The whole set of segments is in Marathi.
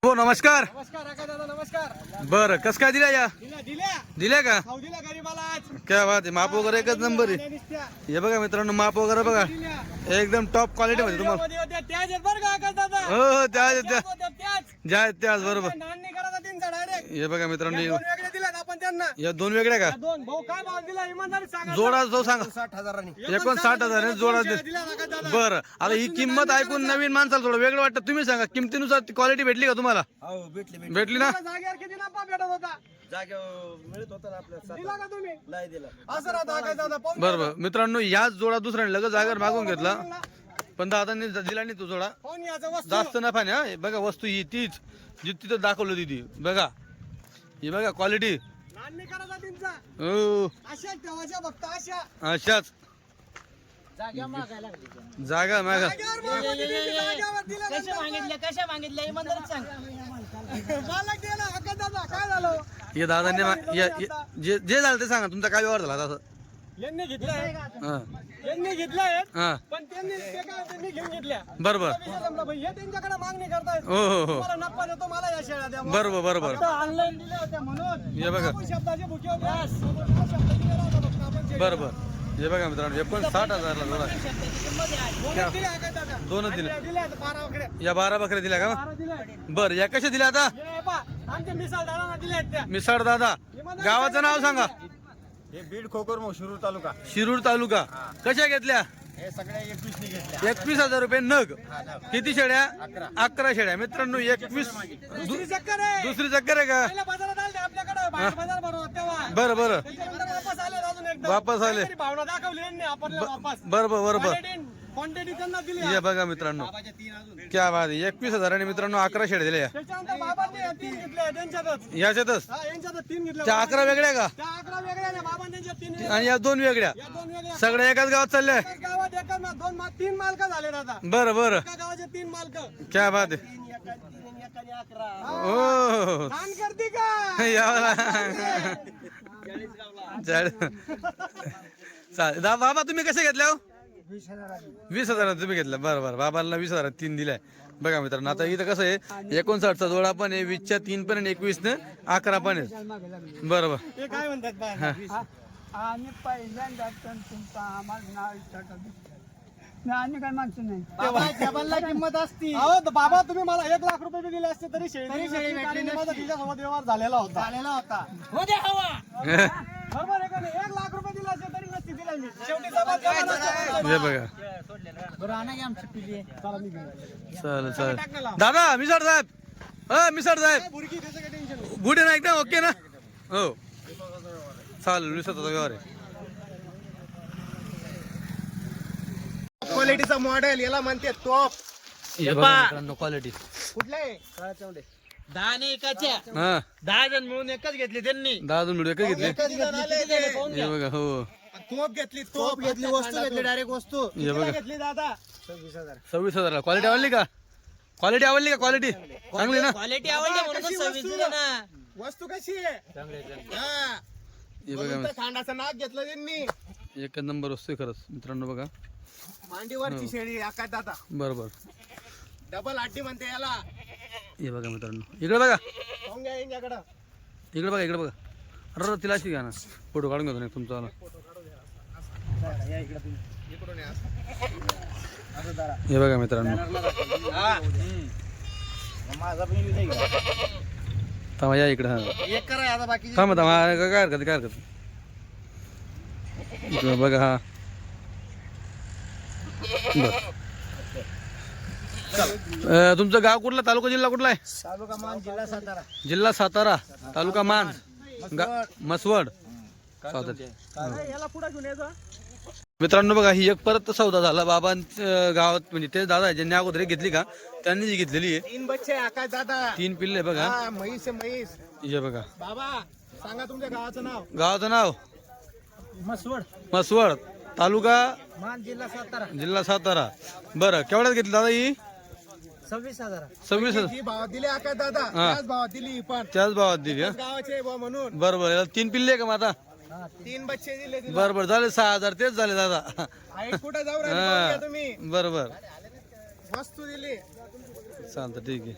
हो नमस्कार. नमस्कार काका दादा नमस्कार. बर कस काय दिल्या या दिल्या दिल्या का दिल्या गरीबाला आज काय बात आहे. माप वगैरे एकच नंबर आहे. निसत्या हे बघा मित्रांनो माप वगैरे बघा दिल्या एकदम टॉप क्वालिटी मध्ये तुम्हाला. मध्ये होत्या त्याच आहेत बरं का काका दादा हो हो त्या त्याच होत्या, त्याच ज्या आहेत त्याच बरोबर. नाणी करायचा तीनचा डायरेक्ट हे बघा मित्रांनो दोन वेगळे दिल्यात आपण त्यांना. या दोन वेगळ्या का या दोन भाऊ काय भाव दिला इमानदारी सांगा. जोडा जो सांगा 60,000 59,000 आहे जोडा दिला काका दादा. बरं आता ही किंमत ऐकून नवीन माणसाला थोडं वेगळं वाटतं. तुम्ही सांगा किमतीनुसार क्वालिटी भेटली का तुम्हाला. हो भेटली भेटली ना. जागेवर किती नफा भेटत होता जागेवर मिळत होता ना आपल्याला. दिला का तुम्ही नाही दिला. असं राहता काका दादा पाहून बरोबर मित्रांनो याच जोडा दुसऱ्याने लगेच जागेवर मागून घेतला पण दादांनी दिला नाही तो जोडा. पाहून याचं वस्तू जास्त नफा नाही हा. हे बघा वस्तू ही तीच जी तिथं दाखवलं तिथे बघा. ही बघा क्वालिटी नाणी करायचा तीनचा हो अशा ठेवायच्या फक्त अशा अशाच जाग्या मागायला लागली जागा मागा. जाग्यावर दिलं कशा मागितल्या कशा मागितल्या इमानदारीत सांग. मालक दिला हक्का दादा काय झालं हे दादांनी जे जे झालं ते सांगा तुमचा काय व्यवहार झाला तसं. यांनी घेतलाय हा यांनी घेतलाय हा पण त्यांनी घेऊन घेतल्या बरोबर विषय संपला भाई. हे त्यांच्याकडे मागणी करतायत हो हो हो मला नफा देतो मला या शेळ्या द्या बरोबर बरोबर ऑनलाईन दिल्या होत्या म्हणून हे बघा आपण शब्दाचे भुके होते शब्द दिलेला होता फक्त आपण शेळ्या. बरोबर हे बघा मित्रांनो हे पण 60,000 ला जोडा. दोनच दिल्या काय दादा दोनच दिल्या दिल्या 12 वगैरे या 12 बकऱ्या दिल्या का 12 दिल्या बर या कशा दिल्या आता. हे पहा आमच्या मिसाल दादा दिल्या त्या मिसाळ दादा गावाचं नाव सांगा. हे बीड खोकर मग शिरूर तालुका. शिरूर तालुका कशा घेतल्या हे सगळ्या 21 ने घेतल्या. 21,000 रुपये नग. किती शेळ्या 11 शेळ्या मित्रांनो 21 दुसरी चक्कर आहे दुसरी चक्कर आहे का. पहिल्या बाजारात आले आपल्याकडे बाजार भरवत तेव्हा बरं बरं त्याच्यानंतर वापस आले अजून एकदा वापस आले. काहीतरी भावना दाखवली यांनी आपण वापस बरोबर बरोबर क्वांटिटी त्यांना दिली हे बघा मित्रांनो बाबाच्या 3 अजून. क्या बात आहे. 21,000 आणि मित्रांनो 11 शेळ्या दिल्या त्याच्यानंतर बाबांनी 3 घेतले त्यांच्यातच याच्यातच. हा यांच्यातच 3 घेतले त्या 11 वेगळ्या का त्या 11 वेगळ्या ना बाबांनी त्यांच्या 3 आणि या दोन वेगळ्या या 2 वेगळ्या सगळ्या एकाच गावात चालल्या. एकाच गावात एकाच 3 मालक झाले दादा बरं बरं एका गावाचे 3 मालक क्या बात आहे. 3 एकाने 11. हो दान करते का यावला चालेल बाबा तुम्ही कसे घेतल्या हो. 20,000 तुम्ही घेतल्या बरं बरं बाबांना 20,000 3 दिलाय. बघा मित्रांनो आता इथं कसं आहे 59चा जोडा पण आहे 20च्या 3 पण आहे 21 ने 11 पण आहे बरोबर. हे काय म्हणतात बा आणि पहिल्यांदा तुमचा आम्हाला नाव विचारतो आणि काय मागचं नाही. बाबा किंमत असती अहो बाबा तुम्ही मला 1 लाख रुपये बी दिले असते तरी शेळी भेटली माझा तिच्यासोबत व्यवहार झालेला होता हो दे हवा. बरोबर आहे का नाही 1 लाख रुपये दिले असते तरी नसती दिला मी शेवटी जबाबदार हे बघा बरं आणा की आमची पिली. चालेल चालेल दादा मिसाळ साहेब मिसाळ साहेब बुरकी त्याचं काही टेन्शन नाही गुड आहे ना एकदम ओके ना हो चालेल 20,000 व्यवहार आहे. क्वालिटीचा मॉडेल याला म्हणते टॉप हे बघा मित्रांनो क्वालिटी कुठले 10 ने एकाच्या हा 10 जण मिळून एकच घेतली त्यांनी. 10 दोन मिनिट काय घेतले हे बघा हो तोप घेतली वस्तू घेतली डायरेक्ट वस्तू हे बघा घेतली दादा 26,000 क्वालिटी आवडली का क्वालिटी चांगली ना. क्वालिटी आवडली म्हणून 26 दिले ना. वस्तू कशी आहे हा. हे बघा फक्त खांडाचं नाक घेतलं त्यांनी एक नंबर वस्तू आहे खरंच मित्रांनो बघा मांडीवरची शेळी आकाश दादा बरोबर. डबल हड्डी म्हणते याला हे बघा मित्रांनो इकडे बघा पाहून घ्या यांच्याकडं इकडे बघा अरे तिला अशी घ्या ना फोटो काढून घेतो नाही तुमचा वाला. हे बघा मित्रांनो माझा पण नाही का. थांबा या इकडे हा एक करा आता बाकी थांबा काय हरकत इकडे बघा हा बर तुमचं गाव कुठला तालुका जिल्हा कुठला आहे. तालुका मान जिल्हा सातारा. जिल्हा सातारा तालुका माण मसवड. याला पुढे घेऊन यायचं मित्रांनो बघा ही एक परत सौदा झाला बाबांच्या गावात म्हणजे ते दादा ज्यांनी अगोदर घेतली का त्यांनी जी घेतलेली आहे 3 बच्चे आकाश दादा 3 पिल्ले बघा. हा म्हैस आहे म्हैस हे बघा बाबा सांगा तुमच्या गावाचं नाव गावाचं नाव मसवड मसवड तालुका मान जिल्हा सातारा. बरं केवढ्यात घेतली दादा ही 26,000. 26,000 जी भावात दिली आकाश दादा त्याच भावात दिली ही पण त्याच भावात दिली हा गावाचे बुवा म्हणून बरोबर याला 3 पिल्ले आहे का मग आता 3 बच्चे दिले तिला. बरोबर झाले 6,000 तेच झाले दादा. हाईट कुठे जाऊ राहिले पाहून घ्या तुम्ही बरोबर वस्तू दिली चालतं ठीक आहे.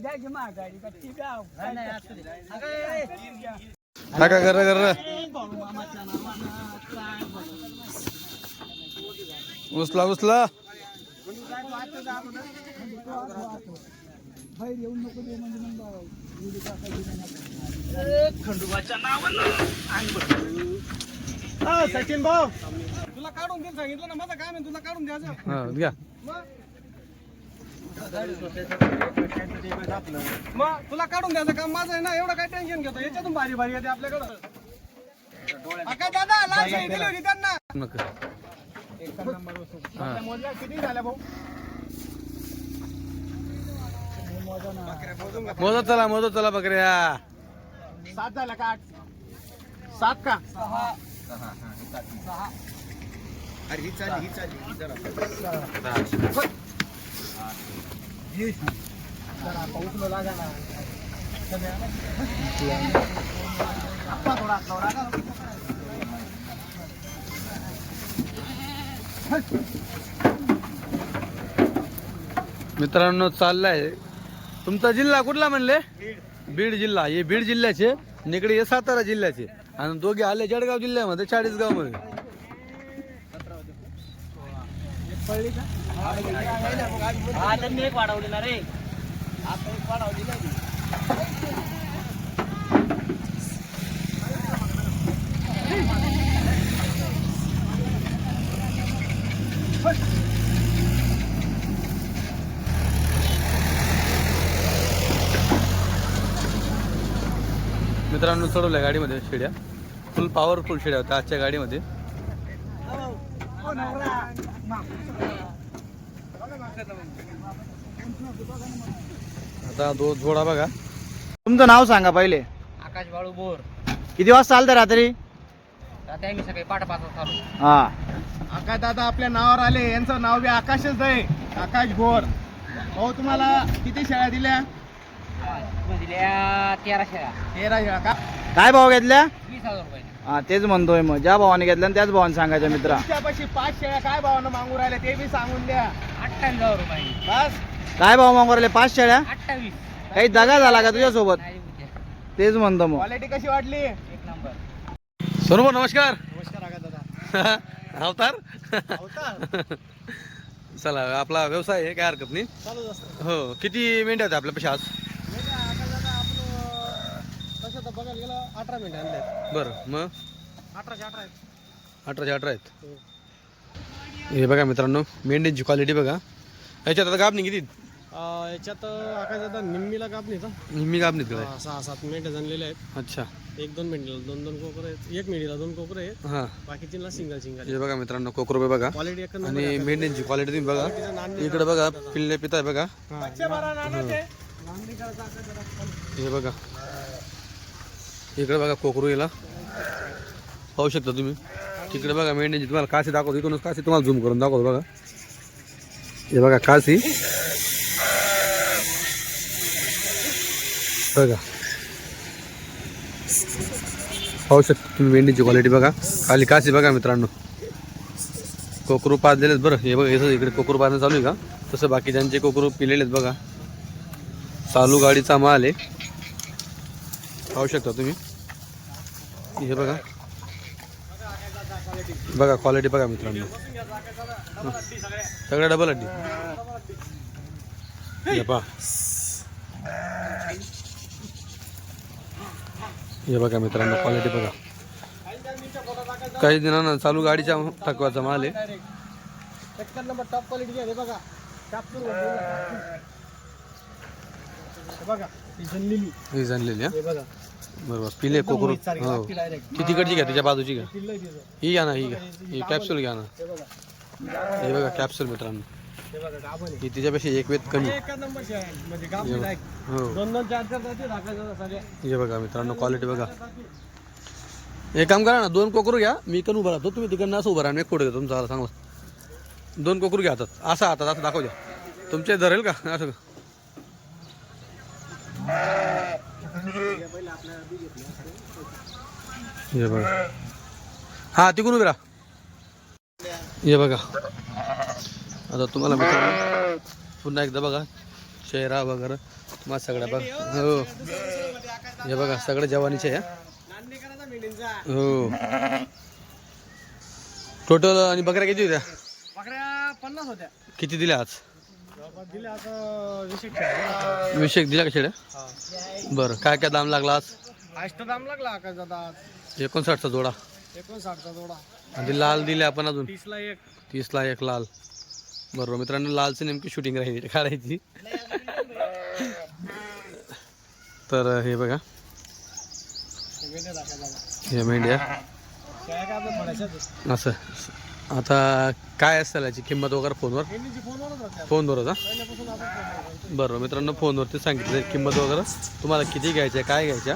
द्यायची महागाडी का ती गाव काका कर उचला उचला. बाहेर येऊन नको दे म्हणजे मग सचिन भाऊ तुला काढून देऊन सांगितलं ना माझं काम आहे तुला काढून द्यायचं. हा घ्या. मग तुला काढून द्यायचं काम माझं आहे ना. एवढं काय टेन्शन घेतो याच्यातून भारी भारी येते आपल्याकडं. काय दादा लाल शाही दिली होती त्यांना. नका. हा. मोजल्या किती झाल्या भाऊ. मोजत चला बकऱ्या. 7 झाल्या का 8? 7 का? अरे ही चाली पाऊस लागा ना. आप्पा थोडा लागा. मित्रांनो चाललाय. तुमचा जिल्हा कुठला म्हणले? बीड जिल्हा. हे बीड जिल्ह्याचे निकडे हे सातारा जिल्ह्याचे आणि दोघे आले जळगाव जिल्ह्यामध्ये 40 गाव मध्ये. त्यांनी एक वाढवली ना रे. आता एक वाढवली नाही. मित्रांनो चढवल्या गाडीमध्ये शेड्या. फुल पॉवरफुल शेड्या होत्या आजच्या गाडीमध्ये. आता दो जोडा बघा. तुमचं नाव सांगा पहिले. आकाश बाळू बोर. किती वाजता चालतं रात्री? आता आम्ही सकाळी 5:30 चालू. हा आकाश दादा आपल्या नावावर आले. यांचं नाव बी आकाशच आहे. आकाश भोर. हो तुम्हाला किती शेळ्या दिल्या? दिल्या 13 शेळ्या. 13 शेळ्या का? काय भाव घेतल्या? 20,000 रुपये. हा तेच म्हणतोय. मग ज्या भावाने घेतल्या त्याच भावाने सांगायचं मित्रा. तुमच्यापाशी 5 शेळ्या काय भावानं मागू राहिले ते बी सांगून द्या. 28,000 रुपये. बस काय भाव मागू राहिले? 5 शेळ्या. 28. काही दगा झाला का तुझ्यासोबत? नाही बुद्ध्या. तेच म्हणतो. मग क्वालिटी कशी वाटली? एक नंबर. सर्व नमस्कार. नमस्कार आकाश दादा. अवतार. चला आपला व्यवसाय आहे काय हरकत नाही. चालूच असतं. हो किती मिनिटं आहेत आपल्यापाशी आज? तसं तर बघायला गेलं 18 मिनिटं आणले. बरं मग 18 आहेत. 18 आहेत. हे बघा मित्रांनो मेंढ्यांची क्वालिटी बघा. याच्यात आता गाबणी किती? याच्यात आकाश दादा निम्मीला कापणी का? मी गाबणीत काय? 6-7 मिनिटं झालेले आहेत. अच्छा. 1-2 मिनिटाला 2-2 कोकर आहेत. 1 मिनिटाला 2 कोकर आहेत. हां बाकीचीला सिंगल हे बघा मित्रांनो कोकरोबे बघा. क्वालिटी एक आणि मेंढ्यांची क्वालिटी तुम्ही बघा. इकडे बघा पिल्ले पिताय बघा. हे बघा इकडे बघा कोकरू याला पाहू शकता तुम्ही. तिकडे बघा मेंढ्यांची तुम्हाला काशी दाखवतो. इकडूनच काशी तुम्हाला झूम करून दाखवतो बघा. हे बघा काशी बघा पाहू शकता तुम्ही मेंढीची क्वालिटी बघा. खाली काशी बघा मित्रांनो. कोकरू पाजलेले बरं. हे बघा हे इकडे कोकरू पाजणं चालू आहे का तसं बाकीच्यांचे कोकरू पिलेले बघा. चालू गाडीचा माल आहे पाहू शकता तुम्ही. हे बघा बघा क्वालिटी बघा मित्रांनो. सगळ्या डबल हड्डी. हे पहा हे बघा मित्रांनो क्वालिटी बघा. काही दिनांना चालू गाडीच्या थकवाचा माल आहे. नंबर टॉप क्वालिटी घ्या. बघा बघा ही जनलेली ही जाणलेली. हे बघा बरोबर पिले कोकरू. हो ती तिकडची घ्या त्याच्या बाजूची घ्या. पिल्लं तिचं. ही घ्या ना ही घ्या. ही कॅप्सूल घ्या ना. हे बघा हे बघा कॅप्सूल मित्रांनो. हे बघा गाभण आहे. ही तिच्यापेक्षा एक वेत कमी. एक नंबर शेळ्या आहे. म्हणजे गाभण आहे. हो 2-2 4-4 जाती राखायचं सगळ्या. हे बघा मित्रांनो क्वालिटी बघा. एक काम करा ना 2 कोकरू घ्या. मी इकडून उभा राहतो तुम्ही तिकडनं असं उभं राहा. एक फोटो घेतो तुमचा चांगला. 2 कोकरू घ्या हातात. असं हातात असं दाखव द्या. तुमचे धरेल का असं? हे बघा हा तिकडून उभे राहा. हे बघा आता तुम्हाला मित्रांनो पुन्हा एकदा बघा चेहरा वगैरे तुम्हाला सगळं बघा. हो हे बघा सगळं जवानीचे आहे. नांदेकरांचा मेंढींचा हो टोटल. आणि बकऱ्या किती होत्या? बकऱ्या 50 होत्या. किती दिल्या आज? दिले आता 20 विषय दिल्या का शेड्या? बरं काय काय दाम लागला आज? दाम लागला आकाश दादा 59चा जोडा 59चा जोडा. आणि लाल दिले आपण अजून 30ला एक. 30ला एक लाल. बरोबर मित्रांनो लालची नेमकी शूटिंग राहिली काढायची. तर हे बघा हे मेंढ्या काय काय आपलं म्हणायचं असं. आता काय असतं याची किंमत वगैरे फोनवर? मेंढीची फोनवरच होत्या फोनवर होता. पहिल्यापासून आपण बरोबर मित्रांनो फोनवरती सांगितलं किंमत वगैरे तुम्हाला किती घ्यायच्या काय घ्यायच्या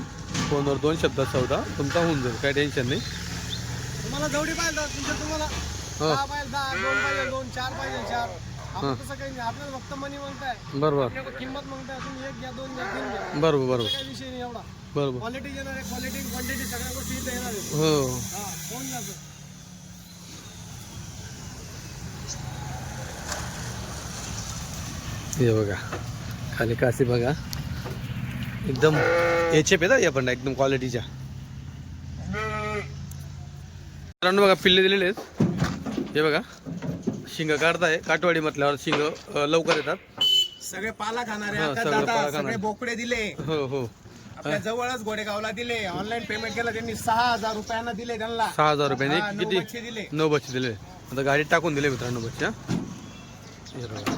फोनवर 2 शब्दात सौदा तुमचा होऊन जाईल. काय टेन्शन नाही. तुम्हाला जेवढी पाहिजे तुम्हाला हो 10 पाहिजे 10, 2 पाहिजे 2, 4 पाहिजे 4. आपण तसं काही नाही. आपल्याला फक्त मनी मागताय, बरोबर आपल्याला किंमत मागताय. तुम्ही 1 घ्या 2 घ्या 3 घ्या, बरोबर बरोबर काही विषय नाही एवढा. बरोबर. क्वालिटी येणार आहे, क्वालिटी क्वांटिटी सगळ्या गोष्टी इथे येणार आहेत. हो हा फोन जातो. हे बघा खाली कासी बघा एकदम एचएफ येतात या पण एकदम क्वालिटीच्या. मित्रांनो बघा पिल्ले दिलेले आहेत. हे बघा शिंग काढताय. काटवाडी म्हटल्यावर शिंग लवकर येतात. सगळे पाला खाणारे हा, आता सगळे दादा, पाला सगळे खाणारे. बोकडे दिले. हो हो आपल्या जवळच घोडेगावला दिले. ऑनलाईन पेमेंट केलं त्यांनी 6000 रुपयांना दिले त्यांना. 6000 रुपयाने हा, 9 किती? बच्चे दिले. 9 बच्चे दिले. आता गाडीत टाकून दिले मित्रांनो बच्चा. हे बघा.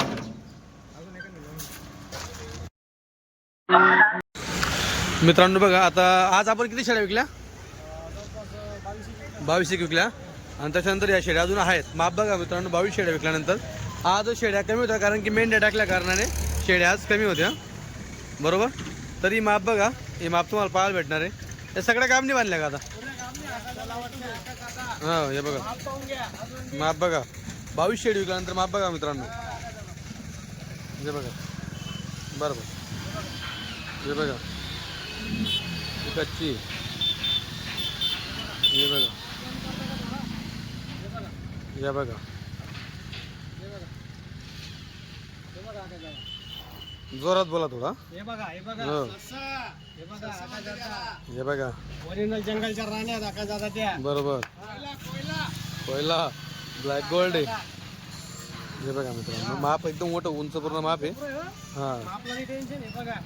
मित्रांनो बघा आता आज आपण किती शेळ्या विकल्या? 22 विकल्या. आणि त्याच्यानंतर या शेळ्या अजून आहेत. माप बघा मित्रांनो 22 शेळ्या विकल्यानंतर आज शेळ्या कमी होत्या कारण की मेंढ्या टाकल्या कारणाने शेळ्या आज कमी होत्या. बरोबर. तरी माप बघा हे माप तुम्हाला पाहायला भेटणार आहे. हे सगळ्या काम नाही बांधल्या का आता? हां हे बघा माप बघा 22 शेळी विकल्यानंतर माप बघा मित्रांनो. हे बघा बरोबर. हे बघा ही कच्ची. हे बघा या बघा जोरात बोला थोडा. हे बघा हे बघा हो. हे बघा आकाश दादा. हे बघा ओरिजिनल जंगलच्या राण्या आकाश दादा त्या. बरोबर. कोयला ब्लॅक गोल्ड आहे. हे बघा मित्रांनो माप एकदम मोठं उंच पूर्ण माप आहे. हां आपल्याला टेन्शन आहे बघा.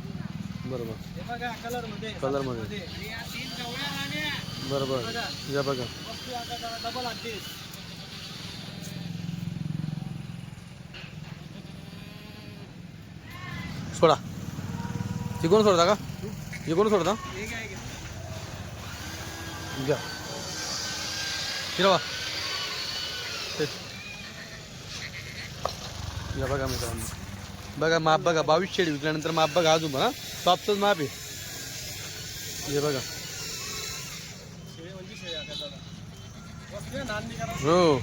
बरोबर हे बघा कलर मध्ये कलर मध्ये. हे या 3 जवळ्या राण्या. बरोबर. या बघा वस्तू आकाश दादा डबल हाती. सोडा. इकडून सोडता का? इकडून सोडता हे काय घे. घ्या फिरवा. या बघा मित्रांनो बघा माप बघा 22 शेळी विकल्यानंतर माप बघा अजून बघा टॉपचंच माप आहे. हे बघा शेळी म्हणजे शेळी आकाश दादा. वस्तू आहे, नांदी करा. हो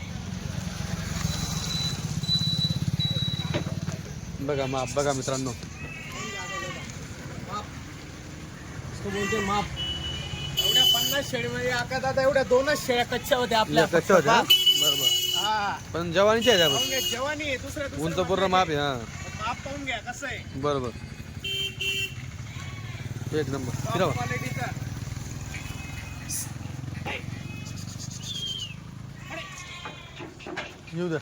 बघा माप बघा मित्रांनो. इसको बोलते माप. एवढ्या 50 शेळीमध्ये आकाश दादा एवढ्या 2च शेळ्या कच्च्या होत्या आपल्या. कच्च्या होत्या हा? बरोबर. हा पण जवानीच्या आहेत पाहून घ्या जवानी आहे. दुसऱ्या उंच पूर्ण माप आहे. हा माप पाहून घ्या कसं आहे. बरोबर एक नंबर. फिरवा क्वालिटीचा. येऊ द्या.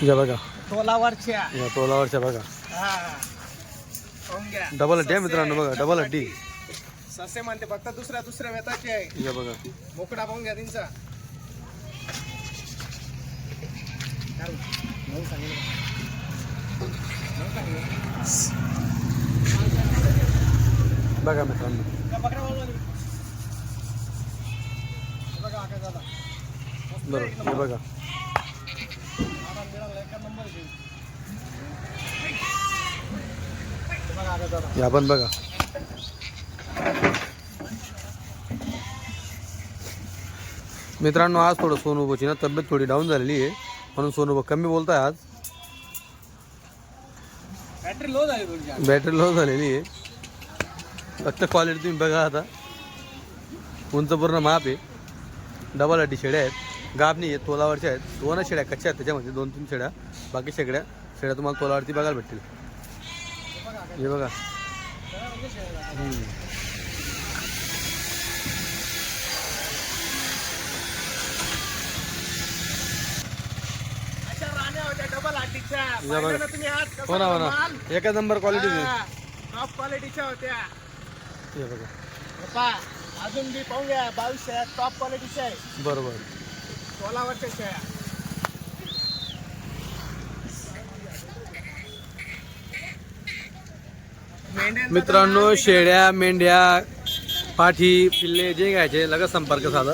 या बघा तोलावरच्या. या तोलावरच्या बघा हा पाहून घ्या. डबल हड्डी आहे मित्रांनो बघा डबल हड्डी. ससे म्हणते फक्त दुसऱ्या वेताची आहे. या बघा बोकडा पाहून घ्या त्यांचा. बघा मित्रांनो बघा आकाश दादा. बरोबर हे बघा आराम मिळाला एका नंबर घेऊन. बघा आकाश दादा. या पण बघा मित्रांनो आज थोडं सोनूबाची ना तब्येत थोडी डाऊन झालेली आहे म्हणून सोनूबा कमी बोलताय आज. बॅटरी बॅटरी लो झालेली आहे. फक्त क्वालिटी तुम्ही बघा आता. उंच पूर्ण माप आहे. डबल अटी शेड्या आहेत. गाब नाही आहेत, तोलावरच्या आहेत. 2 शेड्या कच्च्या आहेत त्याच्यामध्ये, 2-3 शेड्या. बाकी शेड्या तुम्हाला तोलावरती बघायला भेटतील. हे बघा. अशा राण्या होत्या डबल हाटीच्या. हे बघा. पाहिलं ना तुम्ही आज कसा हो ना हो ना, माल? एका नंबर क्वालिटी. टॉप क्वालिटीच्या होत्या. हे बघा. पहा, अजून बी पाहून घ्या. 22 शेळ्या टॉप क्वालिटीच्या आहे. बरोबर. तोलावरच्या शेळ्या. मेंढ्यांचा मित्रांनो, तर शेळ्या, मेंढ्या, पाठी, पिल्ले जे घ्यायचे लगेच संपर्क साधा.